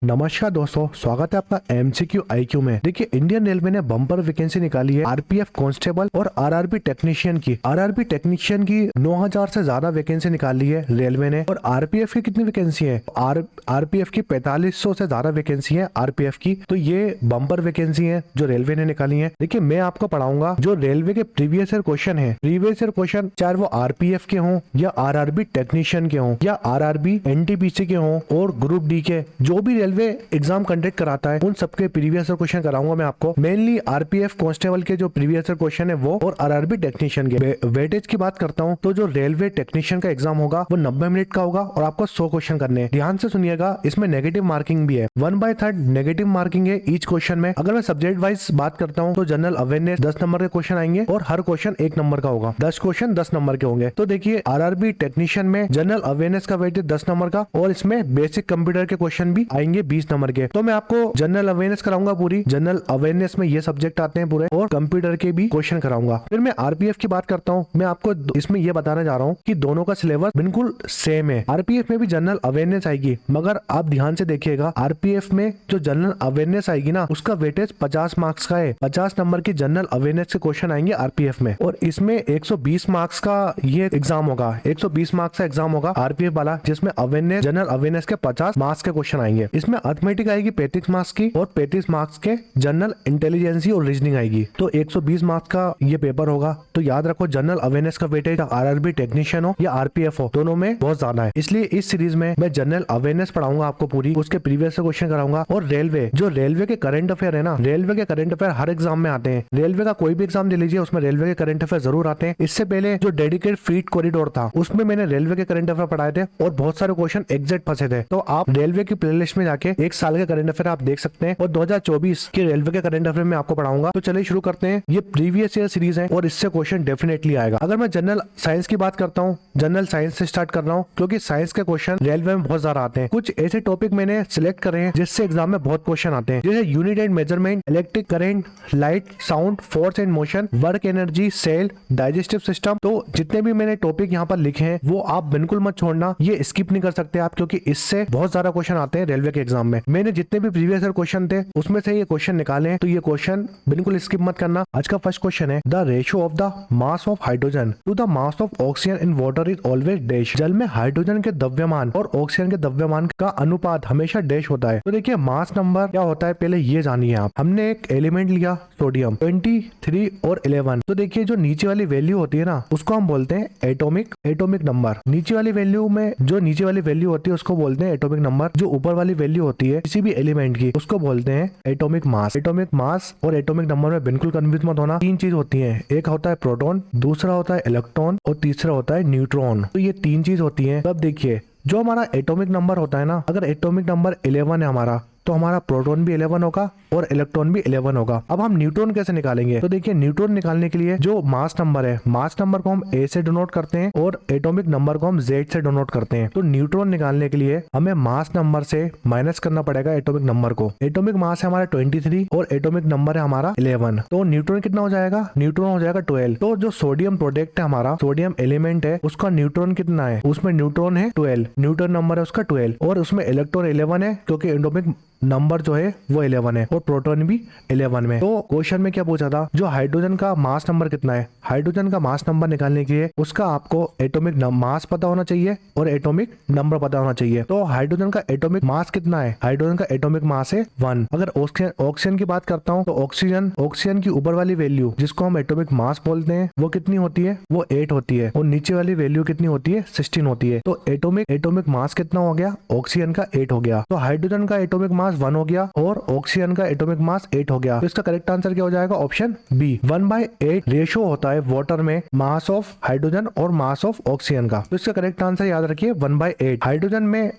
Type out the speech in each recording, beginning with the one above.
नमस्कार दोस्तों, स्वागत है आपका एमसीक्यू आईक्यू में। देखिए, इंडियन रेलवे ने बम्पर वैकेंसी निकाली है आरपीएफ कांस्टेबल और आरआरबी टेक्नीशियन की। आरआरबी टेक्नीशियन की 9000 से ज्यादा वैकेंसी निकाली है रेलवे ने। और आरपीएफ की कितनी वैकेंसी है? आरपीएफ की 4500 से ज्यादा वैकेंसी है आरपीएफ की। तो ये बम्पर वैकेंसी है जो रेलवे ने निकाली है। देखिए, मैं आपको पढ़ाऊंगा जो रेलवे के प्रीवियस ईयर क्वेश्चन है। प्रीवियस ईयर क्वेश्चन चाहे वो आरपीएफ के हों या आरआरबी टेक्नीशियन के हों या आरआरबी एनटीपीसी के हों और ग्रुप डी के, जो भी रेलवे एग्जाम कंडक्ट कराता है उन सबके प्रीवियस ईयर क्वेश्चन कराऊंगा मैं आपको। मेनली आरपीएफ कांस्टेबल के जो प्रीवियस ईयर क्वेश्चन है वो, और आरआरबी टेक्नीशियन के। वेटेज की बात करता हूं तो जो रेलवे टेक्नीशियन का एग्जाम होगा वो 90 मिनट का होगा और आपको 100 क्वेश्चन करने हैं। ध्यान से सुनिएगा, इसमें नेगेटिव मार्किंग भी है। 1/3 नेगेटिव मार्किंग है ईच क्वेश्चन में। अगर मैं सब्जेक्ट वाइज बात करता हूँ तो जनरल अवेयरनेस 10 नंबर के क्वेश्चन आएंगे और हर क्वेश्चन 1 नंबर का होगा। 10 क्वेश्चन 10 नंबर के होंगे। तो देखिए, आरआरबी टेक्नीशियन में जनरल अवेयरनेस का वेटेज 10 नंबर का और इसमें बेसिक कंप्यूटर के क्वेश्चन भी आएंगे 20 नंबर के। तो मैं आपको जनरल अवेयरनेस कराऊंगा पूरी। जनरल अवेयरनेस में ये सब्जेक्ट आते हैं पूरे, और कंप्यूटर के भी क्वेश्चन कराऊंगा। फिर मैं आरपीएफ की बात करता हूँ। मैं आपको इसमें ये बताने जा रहा हूँ कि दोनों का सिलेबस बिल्कुल सेम है। आरपीएफ में भी जनरल अवेयरनेस आएगी, मगर आप ध्यान से देखिएगा, आरपीएफ में जो जनरल अवेयरनेस आएगी ना, उसका वेटेज 50 मार्क्स का है। 50 नंबर की जनरल अवेयरनेस के क्वेश्चन आएंगे आरपीएफ में, और इसमें 120 मार्क्स का ये एग्जाम होगा। 120 मार्क्स का एग्जाम होगा आरपीएफ वाला, जिसमें अवेयरनेस, जनरल अवेयरनेस के 50 मार्क्स के क्वेश्चन आएंगे। इसमें अर्थमेटिक आएगी 35 मार्क्स की और 35 मार्क्स के जनरल इंटेलिजेंसी और रीजनिंग आएगी। तो 120 मार्क्स का ये पेपर होगा। तो याद रखो, जनरल अवेयरनेस का वेटेज आरआरबी टेक्नीशियन हो या आरपीएफ हो, दोनों में बहुत ज्यादा है। इसलिए इस सीरीज में मैं जनरल अवेयरनेस पढ़ाऊंगा आपको पूरी, उसके प्रीवियस से क्वेश्चन कराऊंगा। और रेलवे, जो रेलवे के करंट अफेयर है ना, रेलवे के करंट अफेयर हर एग्जाम में आते हैं। रेलवे का कोई भी एग्जाम दे लीजिए, उसमें रेलवे के करंट अफेयर जरूर आते हैं। इससे पहले जो डेडिकेटेड फ्रीट कॉरिडोर था, उसमें मैंने रेलवे के करंट अफेयर पढ़ाए थे और बहुत सारे क्वेश्चन एग्जैक्ट फंसे थे। तो आप रेलवे की प्लेलिस्ट में जाके एक साल के करंट अफेयर आप देख सकते हैं, और 2024 के रेलवे के करंट अफेयर में आपको पढ़ाऊंगा। तो चलिए शुरू करते हैं। ये प्रीवियस ईयर सीरीज है और इससे क्वेश्चन डेफिनेटली आएगा। अगर मैं जनरल साइंस की बात करता हूँ, जनरल साइंस से स्टार्ट कर रहा हूँ, क्योंकि साइंस के क्वेश्चन रेलवे में बहुत ज्यादा आते हैं। कुछ ऐसे टॉपिक मैंने सिलेक्ट करे हैं जिससे एग्जाम में बहुत क्वेश्चन आते हैं, जैसे unit and measurement, electric current, light, sound, force and motion, work energy, cell, digestive system. तो जितने भी मैंने टॉपिक यहाँ पर लिखे हैं वो आप बिल्कुल मत छोड़ना, ये स्किप नहीं कर सकते आप, क्योंकि इससे बहुत ज्यादा क्वेश्चन आते हैं रेलवे के एग्जाम में। मैंने जितने भी प्रीवियस ईयर क्वेश्चन थे उसमें से ये क्वेश्चन निकाले हैं, तो ये क्वेश्चन बिल्कुल स्किप मत करना। आज का फर्स्ट क्वेश्चन है, the ratio of the mass of hydrogen to the mass of oxygen in water is always dash. जल में हाइड्रोजन के द्रव्यमान और ऑक्सीजन के द्रव्यमान का अनुपात हमेशा डैश होता है। तो देखिए, मास नंबर क्या होता है पहले ये जानिए आप। हमने एक एलिमेंट लिया सोडियम 23 और 11। तो देखिए, जो नीचे वाली वैल्यू होती है ना, उसको हम बोलते हैं एटॉमिक नंबर। नीचे वाली वैल्यू में जो नीचे वाली वैल्यू होती है उसको बोलते हैं एटॉमिक नंबर। जो ऊपर वाली वैल्यू होती है किसी भी एलिमेंट की, उसको बोलते हैं एटॉमिक मास। एटॉमिक मास और एटॉमिक नंबर में बिल्कुल कंफ्यूज मत होना। 3 चीज होती हैं, एक होता है प्रोटॉन, दूसरा होता है इलेक्ट्रॉन और तीसरा होता है न्यूट्रॉन। तो ये 3 चीज होती हैं। तब देखिए, जो हमारा एटॉमिक नंबर होता है ना, अगर एटॉमिक नंबर 11 है हमारा, तो हमारा प्रोटॉन भी 11 होगा और इलेक्ट्रॉन भी 11 होगा। अब हम न्यूट्रॉन कैसे निकालेंगे? तो देखिए, न्यूट्रॉन निकालने के लिए जो मास नंबर है, मास नंबर को हम ए से डिनोट करते हैं और एटॉमिक नंबर को हम जेड से डिनोट करते हैं। तो न्यूट्रॉन निकालने के लिए हमें मास नंबर से माइनस करना पड़ेगा एटॉमिक नंबर को। एटॉमिक मास है हमारा 23 और एटॉमिक नंबर है हमारा 11। तो न्यूट्रॉन कितना हो जाएगा? न्यूट्रॉन हो जाएगा 12। तो जो सोडियम प्रोडक्ट है हमारा, सोडियम एलिमेंट है, उसका न्यूट्रॉन कितना है? उसमें न्यूट्रॉन है 12, न्यूट्रॉन नंबर है उसका 12, और उसमें इलेक्ट्रॉन 11 है, क्योंकि एटॉमिक नंबर जो है वो 11 है और प्रोटॉन भी 11 में। तो क्वेश्चन में क्या पूछा था, जो हाइड्रोजन का मास नंबर कितना है? हाइड्रोजन का मास नंबर निकालने के लिए उसका आपको एटॉमिक मास पता होना चाहिए और एटॉमिक नंबर पता होना चाहिए। तो हाइड्रोजन का एटॉमिक मास कितना है? हाइड्रोजन का एटॉमिक मास है 1। अगर ऑक्सीजन की बात करता हूँ तो ऑक्सीजन की ऊपर वाली वैल्यू जिसको हम एटॉमिक मास बोलते हैं वो कितनी होती है? वो 8 होती है, और नीचे वाली वैल्यू कितनी होती है? 16 होती है। तो एटॉमिक मास कितना हो गया? ऑक्सीजन का 8 हो गया। तो हाइड्रोजन का एटॉमिक मास 1 हो गया और ऑक्सीजन का एटॉमिक मास 8 हो गया। तो इसका करेक्ट आंसर क्या हो जाएगा? Option B. 1/8 रेशियो होता है वाटर में मास ऑफ हाइड्रोजन और मास ऑफ ऑक्सीजन का। तो इसका करेक्ट आंसर याद रखिए 1/8।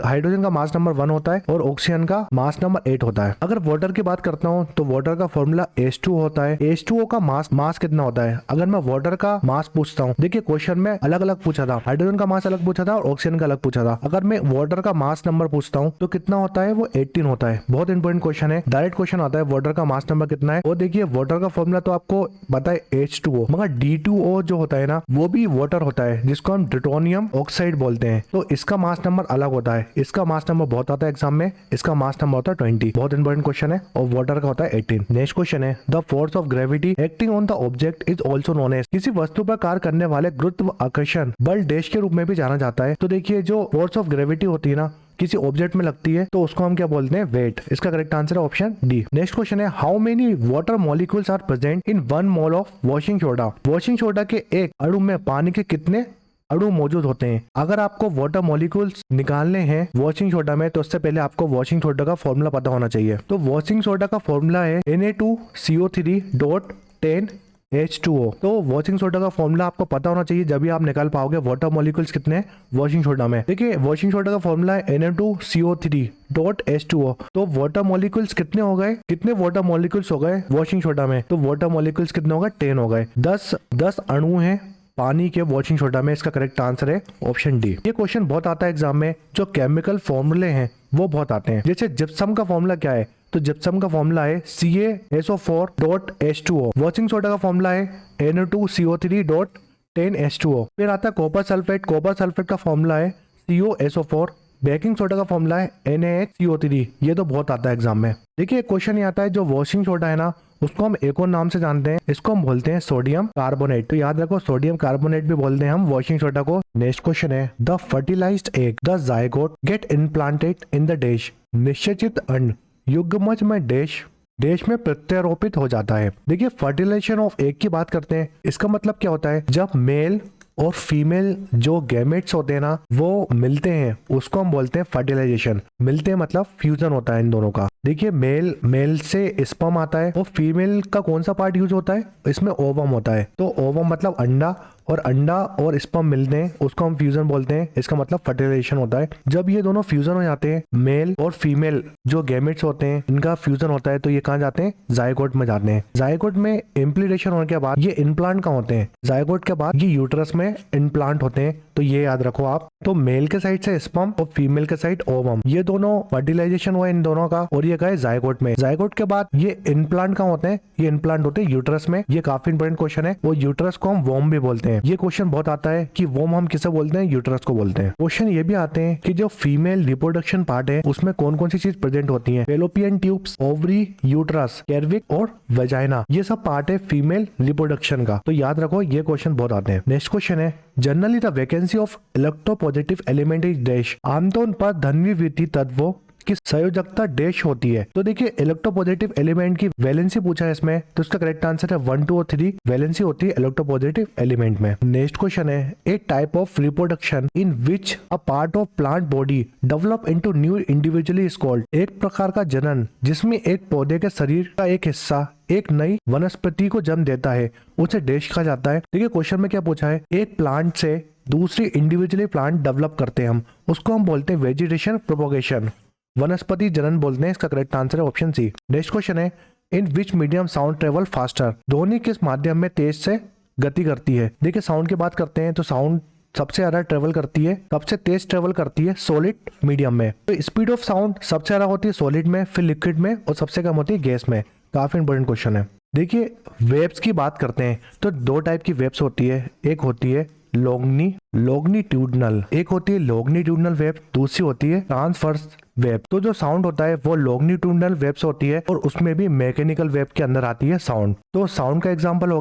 हाइड्रोजन का मास नंबर 1 होता है और ऑक्सीजन का मास नंबर 8 होता है। अगर वाटर की बात करता हूँ तो वाटर का फॉर्मूला H2O होता है। H2O का मास कितना होता है? अगर मैं वाटर का मास पूछता हूँ, देखिए क्वेश्चन में अलग अलग पूछा था, हाइड्रोजन का मास अलग पूछा था और ऑक्सीजन का अलग पूछा था। अगर मैं वाटर का मास नंबर पूछता हूँ तो कितना होता है? वो 18 होता है। बहुत इंपॉर्टेंट क्वेश्चन है। डायरेक्ट क्वेश्चन आता है वाटर का मास नंबर कितना है। और देखिए वाटर का फॉर्मूला तो आपको पता है H2O, मगर D2O जो होता है ना वो भी वाटर होता है, जिसको हम ड्यूटेनियम ऑक्साइड बोलते हैं। तो इसका मास नंबर अलग होता है। इसका मास नंबर बहुत आता है एग्जाम में, इसका मास नंबर होता है 20। बहुत इंपॉर्टेंट क्वेश्चन है। और वाटर का होता है 18। नेक्स्ट क्वेश्चन है the force of gravity acting on the object is also known as. किसी वस्तु पर कार्य करने वाले गुरुत्वाकर्षण बल डैश के रूप में भी जाना जाता है। तो देखिए जो फोर्स ऑफ ग्रेविटी होती है ना किसी ऑब्जेक्ट में लगती है तो उसको हम क्या बोलते हैं, वेट। इसका करेक्ट आंसर है ऑप्शन डी। नेक्स्ट क्वेश्चन है how many water molecules are present in 1 mole of washing soda. Washing soda के एक अणु में पानी के कितने अणु मौजूद होते हैं। अगर आपको वाटर मॉलिक्यूल्स निकालने हैं वॉशिंग सोडा में तो उससे पहले आपको वॉशिंग सोडा का फॉर्मूला पता होना चाहिए। तो वॉशिंग सोडा का फॉर्मूला है Na2CO3.10H2O। तो वॉशिंग सोडा का फॉर्मूला आपको पता होना चाहिए, जब भी आप निकाल पाओगे वाटर मॉलिक्यूल्स कितने हैं वॉशिंग सोडा में। देखिए वॉशिंग सोडा का फॉर्मूला है Na2CO3.H2O। तो वाटर मॉलिक्यूल्स कितने हो गए, कितने वाटर मॉलिक्यूल्स हो गए वॉशिंग सोडा में, तो वाटर मॉलिक्यूल्स कितने हो गए 10 हो गए। 10 अणु हैं पानी के वॉशिंग सोडा में। इसका करेक्ट आंसर है ऑप्शन डी। ये क्वेश्चन बहुत आता है एग्जाम में, जो केमिकल फॉर्मूले हैं वो बहुत आते हैं। जैसे जिप्सम का फॉर्मूला क्या है, तो जिप्सम का फॉर्मूला है CaSO4.H2O। वॉशिंग सोडा का फॉर्मूला है Na2CO3.10H2O। फिर आता है कॉपर सल्फेट। कॉपर सल्फेट का फॉर्मूला है COSO4। बेकिंग सोडा का फॉर्मूला है NaHCO3। ये तो बहुत आता है एग्जाम में। देखिए क्वेश्चन ये आता है जो वॉशिंग सोडा है ना उसको हम एक और नाम से जानते हैं, इसको हम बोलते हैं सोडियम कार्बोनेट। तो याद रखो सोडियम कार्बोनेट भी बोलते हैं हम वॉशिंग सोडा को। नेक्स्ट क्वेश्चन है the fertilised egg the zygote get implanted in the dash. निश्चित अंड युग्मज में डैश में प्रत्यारोपित हो जाता है। देखिए फर्टिलाइजेशन ऑफ एग की बात करते हैं। इसका मतलब क्या होता है, जब मेल और फीमेल जो गैमेट्स होते हैं ना वो मिलते हैं उसको हम बोलते हैं फर्टिलाइजेशन। मिलते हैं मतलब फ्यूजन होता है इन दोनों का। देखिए मेल से स्पर्म आता है और फीमेल का कौन सा पार्ट यूज होता है, इसमें ओवम होता है। तो ओवम मतलब अंडा, और अंडा और स्पर्म मिलते हैं उसको हम फ्यूजन बोलते हैं। इसका मतलब फर्टिलाइजेशन होता है। जब ये दोनों फ्यूजन हो जाते हैं, मेल और फीमेल जो गैमेट्स होते हैं इनका फ्यूजन होता है, तो ये कहाँ जाते हैं, जायगोट में जाते हैं। जायगोट में इम्प्लीटेशन होने के बाद ये इम्प्लांट कहाँ होते हैं, जायगोट के बाद ये यूट्रस में इम्प्लांट होते हैं। तो ये याद रखो आप। तो मेल के साइड से स्पर्म और फीमेल के साइड ओवम, ये दोनों फर्टिलाइजेशन हुआ इन दोनों का, और ये गए जायगोट में। जायगोट के बाद ये इम्प्लांट कहाँ होते हैं, ये इम्प्लांट होते हैं यूट्रस में। ये काफी इंपॉर्टेंट क्वेश्चन है। वो यूट्रस को हम वोम भी बोलते हैं। ये क्वेश्चन बहुत आता है कि वोम हम किसे बोलते हैं, यूट्रस को बोलते हैं। क्वेश्चन ये भी आते हैं कि जो फीमेल रिप्रोडक्शन पार्ट है उसमें कौन कौन सी चीज प्रेजेंट होती है। फेलोपियन ट्यूब्स, ओवरी, यूट्रस, कैर्विक और वेजाइना, ये सब पार्ट है फीमेल रिप्रोडक्शन का। तो याद रखो ये क्वेश्चन बहुत आते हैं। नेक्स्ट क्वेश्चन है generally the vacancy of electropositive element is dash. आमतौर पर धन्वीवृत्ति तत्वों की संयोजकता डैश होती है। तो देखिए इलेक्ट्रोपॉजिटिव एलिमेंट की वैलेंसी पूछा है इसमें, तो इसका करेक्ट आंसर है 1, 2 और 3 वैलेंसी होती है इलेक्ट्रोपॉजिटिव एलिमेंट में। नेक्स्ट क्वेश्चन है a type of reproduction in which a part of plant body develop into new individually is called. एक प्रकार का जनन जिसमें एक पौधे के शरीर का एक हिस्सा एक नई वनस्पति को जन्म देता है, उसे डैश कहा जाता है। देखिए क्वेश्चन में क्या पूछा है, एक प्लांट से दूसरी इंडिविजुअली प्लांट डेवलप करते हैं हम, उसको हम बोलते हैं वेजिटेशन प्रोपोगेशन, वनस्पति जनन बोलते हैं। इसका करेक्ट आंसर है ऑप्शन सी। नेक्स्ट क्वेश्चन है in which medium sound travel faster. ध्वनि किस माध्यम में तेज से गति करती है। देखिए साउंड की बात करते हैं तो साउंड सबसे ज्यादा ट्रेवल करती है, सबसे तेज ट्रेवल करती है सॉलिड मीडियम में। तो स्पीड ऑफ साउंड सबसे ज्यादा होती है सॉलिड में, फिर लिक्विड में, और सबसे कम होती है गैस में। काफी इंपॉर्टेंट क्वेश्चन है। देखिए वेव्स की बात करते हैं तो दो टाइप की वेव्स होती है। एक होती है लॉन्गिट्यूडनल, एक होती है लॉन्गिट्यूडनल वेव, दूसरी होती है ट्रांसवर्स वेव। तो जो साउंड होता है वो लॉन्गिट्यूडनल वेव्स होती है, और उसमें भी मैकेनिकल वेव के अंदर आती है साउंड। तो साउंड का एग्जांपल हो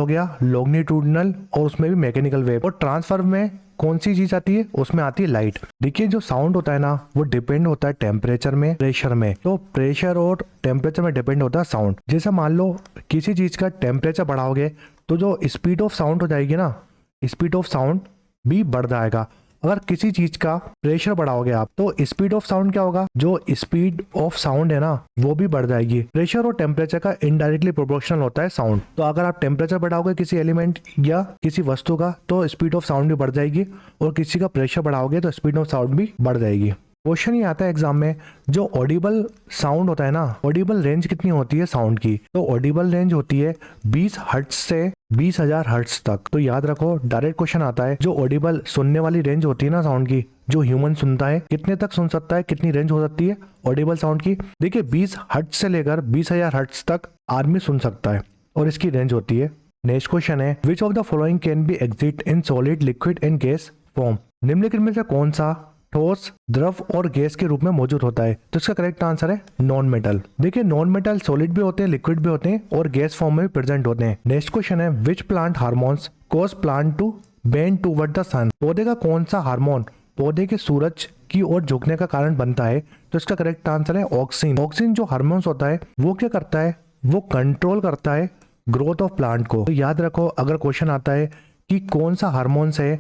गया लॉन्गिट्यूडनल, और उसमें भी मैकेनिकल वेव। और ट्रांसफर में कौन सी चीज आती है, उसमें आती है लाइट। देखिए जो साउंड होता है ना वो डिपेंड होता है टेम्परेचर में, प्रेशर में। तो प्रेशर और टेम्परेचर में डिपेंड होता है साउंड। जैसे मान लो किसी चीज का टेम्परेचर बढ़ाओगे तो जो स्पीड ऑफ साउंड हो जाएगी ना, स्पीड ऑफ साउंड भी बढ़ जाएगा। अगर किसी चीज का प्रेशर बढ़ाओगे आप तो स्पीड ऑफ साउंड क्या होगा, जो स्पीड ऑफ साउंड है ना वो भी बढ़ जाएगी। प्रेशर और टेम्परेचर का इनडायरेक्टली प्रोपोर्शनल होता है साउंड। तो अगर आप टेम्परेचर बढ़ाओगे किसी एलिमेंट या किसी वस्तु का तो स्पीड ऑफ साउंड भी बढ़ जाएगी, और किसी का प्रेशर बढ़ाओगे तो स्पीड ऑफ साउंड भी बढ़ जाएगी। क्वेश्चन ये आता है एग्जाम में, जो ऑडिबल साउंड होता है ना, ऑडिबल रेंज कितनी होती है साउंड की। तो ऑडिबल रेंज होती है 20 हर्ट्ज से 20,000 हर्ट्ज तक। तो याद रखो डायरेक्ट क्वेश्चन आता है, जो ऑडिबल सुनने वाली रेंज होती है ना साउंड की, जो ह्यूमन सुनता है, कितने तक सुन सकता है, कितनी रेंज हो सकती है ऑडिबल साउंड की। देखिए 20 हर्ट्ज से लेकर 20,000 हर्ट्ज तक आर्मी सुन सकता है और इसकी रेंज होती है। नेक्स्ट क्वेश्चन है which of the following can be exit in solid, liquid and gas form. निम्नलिखित में से कौन सा ठोस, द्रव और गैस के रूप में मौजूद होता है? तो इसका करेक्ट आंसर है नॉन मेटल। देखिए नॉन मेटल सॉलिड भी होते हैं, लिक्विड भी होते हैं और गैस फॉर्म में भी प्रेजेंट होते हैं। नेक्स्ट क्वेश्चन है which plant hormones cause plant to bend toward the sun. पौधे का कौन सा हार्मोन पौधे के सूरज की ओर झुकने का कारण बनता है? तो इसका करेक्ट आंसर है ऑक्सिन। ऑक्सिन जो हार्मोन्स होता है वो क्या करता है, वो कंट्रोल करता है ग्रोथ ऑफ प्लांट को। तो याद रखो अगर क्वेश्चन आता है कि कौन सा हार्मोन्स है,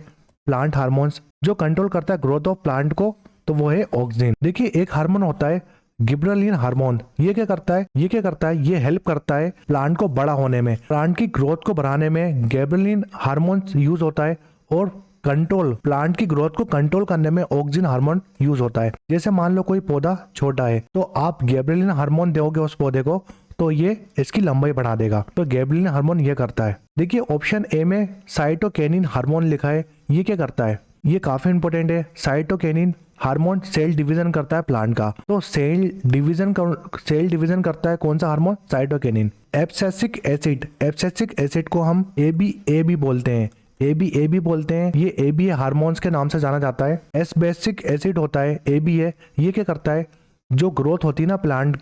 प्लांट हार्मोन्स जो कंट्रोल करता है ग्रोथ ऑफ प्लांट को, तो वो है ऑक्सिन। देखिए एक हार्मोन होता है गिबरेलिन हार्मोन, ये क्या करता है, ये हेल्प करता है प्लांट को बड़ा होने में, प्लांट की ग्रोथ को बढ़ाने में गिबरेलिन हार्मोन यूज होता है। और कंट्रोल, प्लांट की ग्रोथ को कंट्रोल करने में ऑक्सिन हार्मोन यूज होता है। जैसे मान लो कोई पौधा छोटा है तो आप गिबरेलिन हार्मोन दोगे उस पौधे को तो ये इसकी लंबाई बढ़ा देगा, तो गिबरेलिन हार्मोन ये करता है। देखिए ऑप्शन ए में साइटोकिनिन हार्मोन लिखा है, ये क्या करता है, ये काफी इंपॉर्टेंट है। साइटोकिनिन हार्मोन सेल डिवीजन करता है प्लांट का, तो सेल डिवीजन करता है कौन सा हार्मोन, साइटोकिनिन। एब्सिसिक एसिड को हम एबी बोलते हैं, एबी बोलते हैं, ये एबी हार्मोन्स के नाम से जाना जाता है। एस्बेसिक एसिड होता है, एबी है, ये क्या करता है, जो ग्रोथ होती है ना प्लांट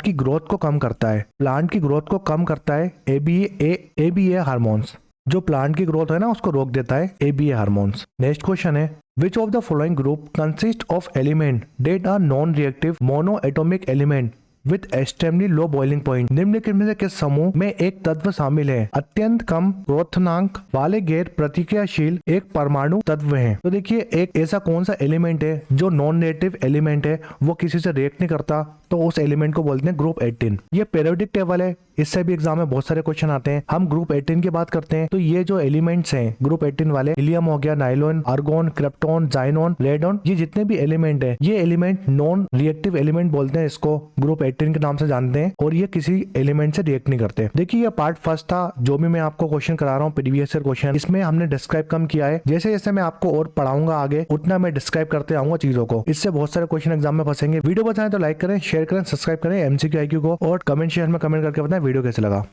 की ग्रोथ को कम करता है, एबीए हार्मोन्स, जो प्लांट की ग्रोथ है ना उसको रोक देता है, एबीए हार्मोन्स। नेक्स्ट क्वेश्चन है which of the following group consist of element that are non reactive mono atomic element with extremely low boiling point. निम्नलिखित में से किस समूह में एक तत्व शामिल है अत्यंत कम क्रोथनांक वाले गैर प्रतिक्रियाशील एक परमाणु तत्व है? तो देखिए एक ऐसा कौन सा एलिमेंट है जो नॉन रिएक्टिव एलिमेंट है, वो किसी से रिएक्ट नहीं करता, तो उस एलिमेंट को बोलते हैं ग्रुप 18। ये पीरियोडिक टेबल है, इससे भी एग्जाम में बहुत सारे क्वेश्चन आते हैं। हम ग्रुप 18 की बात करते हैं तो ये जो एलिमेंट्स हैं ग्रुप 18 वाले, हीलियम हो गया, नाइलॉन, आर्गोन, क्रिप्टॉन, जाइनॉन, रेडॉन, ये जितने भी एलिमेंट है ये एलिमेंट नॉन रिएक्टिव एलिमेंट बोलते हैं, इसको ग्रुप 18 के नाम से जानते हैं, और ये किसी एलिमेंट से रिएक्ट नहीं करते। देखिए ये पार्ट फर्स्ट था, जो भी मैं आपको क्वेश्चन करा रहा हूँ प्रीवियस ईयर क्वेश्चन, इसमें हमने डिस्क्राइब कम किया है। जैसे जैसे मैं आपको और पढ़ाऊंगा आगे उतना मैं डिस्क्राइब करते आऊंगा चीजों को, इससे बहुत सारे क्वेश्चन एग्जाम में फंसेंगे। वीडियो बताएं तो लाइक करें, शेयर करें, सब्सक्राइब करें MCQ IQ को, और कमेंट शेयर में कमेंट करके बताएं वीडियो कैसे लगा।